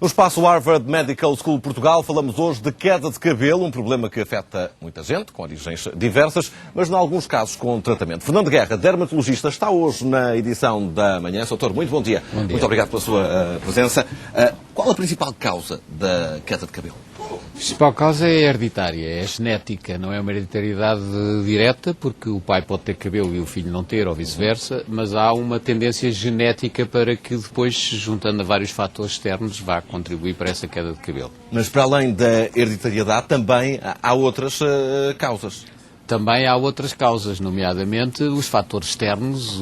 No espaço Harvard Medical School Portugal, falamos hoje de queda de cabelo, um problema que afeta muita gente, com origens diversas, mas em alguns casos com tratamento. Fernando Guerra, dermatologista, está hoje na edição da manhã. Doutor, muito bom dia. Bom dia. Muito obrigado pela sua presença. Qual a principal causa da queda de cabelo? A principal causa é hereditária, é genética, não é uma hereditariedade direta, porque o pai pode ter cabelo e o filho não ter, ou vice-versa, mas há uma tendência genética para que depois, juntando a vários fatores externos, vá contribuir para essa queda de cabelo. Mas para além da hereditariedade, também há outras causas. Também há outras causas, nomeadamente os fatores externos,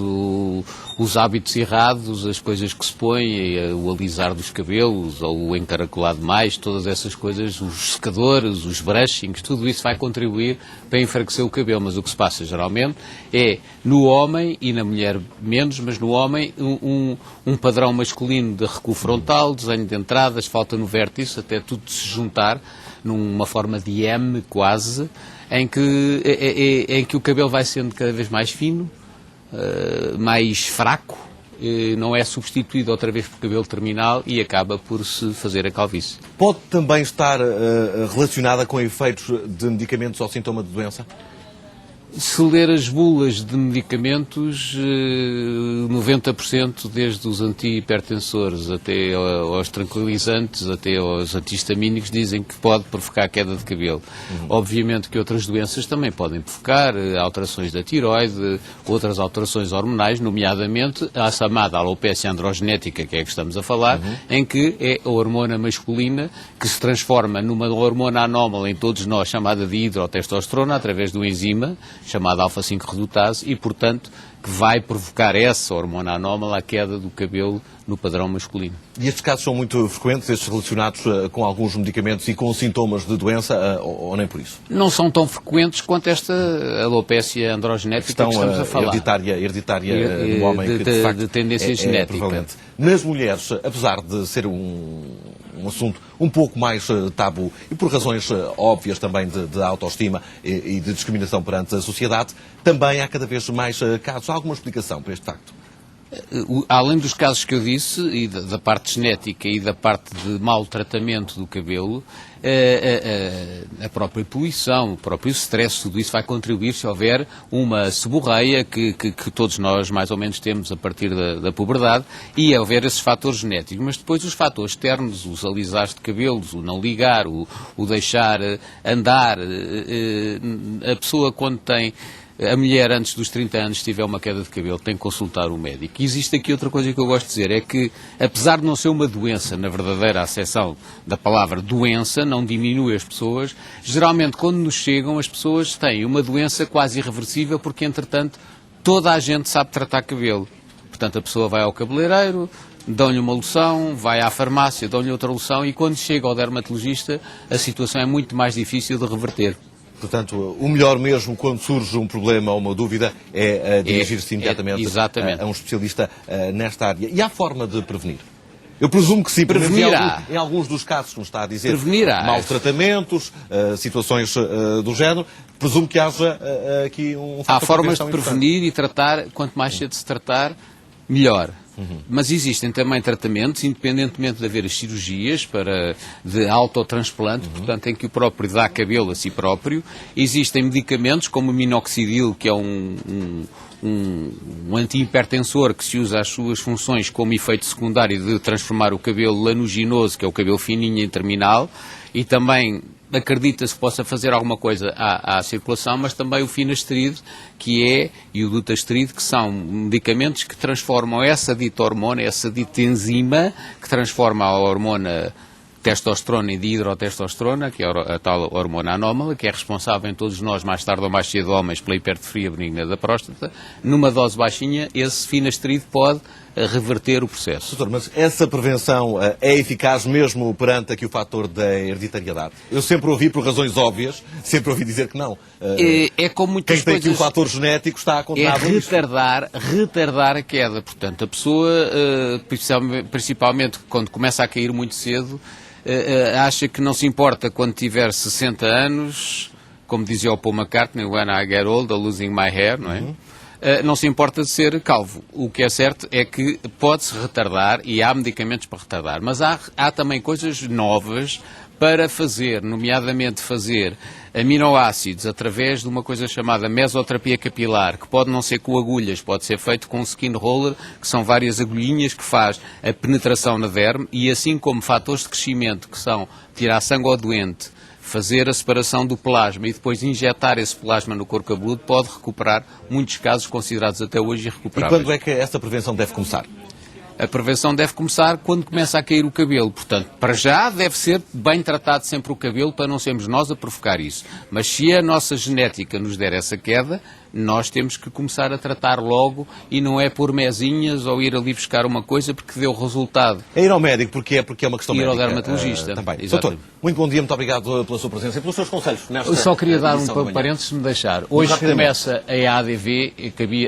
os hábitos errados, as coisas que se põem, o alisar dos cabelos ou o encaracolado mais, todas essas coisas, os secadores, os brushings, tudo isso vai contribuir para enfraquecer o cabelo. Mas o que se passa geralmente é no homem, e na mulher menos, mas no homem, um padrão masculino de recuo frontal, desenho de entradas, falta no vértice, até tudo se juntar numa forma de M quase, em que o cabelo vai sendo cada vez mais fino, mais fraco, não é substituído outra vez por cabelo terminal e acaba por se fazer a calvície. Pode também estar relacionada com efeitos de medicamentos ou sintoma de doença? Se ler as bulas de medicamentos, 90% desde os antihipertensores até aos tranquilizantes, até aos antihistamínicos, dizem que pode provocar queda de cabelo. Obviamente que outras doenças também podem provocar alterações da tiroide, outras alterações hormonais, nomeadamente a chamada alopecia androgenética, que é a que estamos a falar, em que é a hormona masculina que se transforma numa hormona anómala em todos nós, chamada de hidrotestosterona, através do enzima, chamada alfa-5-redutase, e, portanto, que vai provocar essa hormona anómala, a queda do cabelo no padrão masculino. E estes casos são muito frequentes, estes relacionados com alguns medicamentos e com sintomas de doença, ou nem por isso? Não são tão frequentes quanto esta alopecia androgenética que estamos a falar. Hereditária no homem, que de facto de tendência genética. Prevalente. Nas mulheres, apesar de ser um assunto um pouco mais tabu e por razões óbvias também de autoestima e de discriminação perante a sociedade, também há cada vez mais casos. Há alguma explicação para este facto? Além dos casos que eu disse, e da parte genética e da parte de maltratamento do cabelo, a própria poluição, o próprio stress, tudo isso vai contribuir se houver uma seborreia que todos nós mais ou menos temos a partir da puberdade, e houver esses fatores genéticos. Mas depois os fatores externos, os alisares de cabelos, o não ligar, o deixar andar, a pessoa quando tem... A mulher, antes dos 30 anos, se tiver uma queda de cabelo, tem que consultar o médico. E existe aqui outra coisa que eu gosto de dizer, é que, apesar de não ser uma doença, na verdadeira acessão da palavra doença, não diminui as pessoas, geralmente, quando nos chegam, as pessoas têm uma doença quase irreversível, porque, entretanto, toda a gente sabe tratar cabelo. Portanto, a pessoa vai ao cabeleireiro, dão-lhe uma loção, vai à farmácia, dão-lhe outra loção, e quando chega ao dermatologista, a situação é muito mais difícil de reverter. Portanto, o melhor mesmo, quando surge um problema ou uma dúvida, é dirigir-se imediatamente a um especialista nesta área. E há forma de prevenir? Eu presumo que sim, prevenirá. Em alguns dos casos, como está a dizer, prevenirá. Maus tratamentos, situações do género, presumo que haja aqui um fator. Há formas de prevenir e tratar, quanto mais cedo se tratar, melhor. Mas existem também tratamentos, independentemente de haver as cirurgias de autotransplante, portanto, em que o próprio dá cabelo a si próprio. Existem medicamentos como o minoxidil, que é um antihipertensor que se usa as suas funções como efeito secundário de transformar o cabelo lanuginoso, que é o cabelo fininho e terminal, e também acredita-se que possa fazer alguma coisa à circulação, mas também o finasteride, e o dutasteride, que são medicamentos que transformam essa dita hormona, essa dita enzima, que transforma a hormona testosterona e de hidrotestosterona, que é a tal hormona anómala, que é responsável em todos nós, mais tarde ou mais cedo, homens, pela hipertrofia benigna da próstata. Numa dose baixinha, esse finasteride pode reverter o processo. Doutor, mas essa prevenção é eficaz mesmo perante aqui o fator da hereditariedade? Eu sempre ouvi, por razões óbvias, sempre ouvi dizer que não. É como muitas Quem tem coisas, aqui o fator genético está condenado a isso. retardar a queda. Portanto, a pessoa, principalmente quando começa a cair muito cedo, acha que não se importa quando tiver 60 anos, como dizia o Paul McCartney, when I get old, I'm losing my hair, não é? não se importa de ser calvo. O que é certo é que pode-se retardar e há medicamentos para retardar, mas há também coisas novas para fazer, nomeadamente fazer aminoácidos através de uma coisa chamada mesoterapia capilar, que pode não ser com agulhas, pode ser feito com skin roller, que são várias agulhinhas que faz a penetração na derme, e assim como fatores de crescimento, que são tirar sangue ao doente, fazer a separação do plasma e depois injetar esse plasma no couro cabeludo, pode recuperar muitos casos considerados até hoje irrecuperáveis. E quando é que esta prevenção deve começar? A prevenção deve começar quando começa a cair o cabelo. Portanto, para já deve ser bem tratado sempre o cabelo para não sermos nós a provocar isso. Mas se a nossa genética nos der essa queda, nós temos que começar a tratar logo e não é por mesinhas ou ir ali buscar uma coisa porque deu resultado. É ir ao médico porque é uma questão médica. Ir ao dermatologista. Também. Doutor, muito bom dia, muito obrigado pela sua presença e pelos seus conselhos. Eu só queria dar um parênteses, se me deixar. Hoje começa a ADV,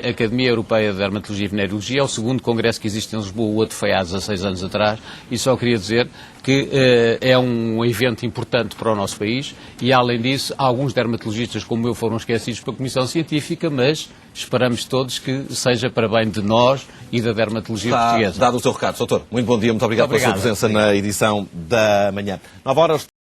a Academia Europeia de Dermatologia e Venerologia, é o segundo congresso que existe em Lisboa, o outro foi há 16 anos atrás, e só queria dizer que é um evento importante para o nosso país e, além disso, alguns dermatologistas como eu foram esquecidos pela Comissão Científica, mas esperamos todos que seja para bem de nós e da dermatologia portuguesa. Dado o seu recado, doutor. Muito bom dia, muito obrigado pela sua presença na edição da manhã. 9 horas.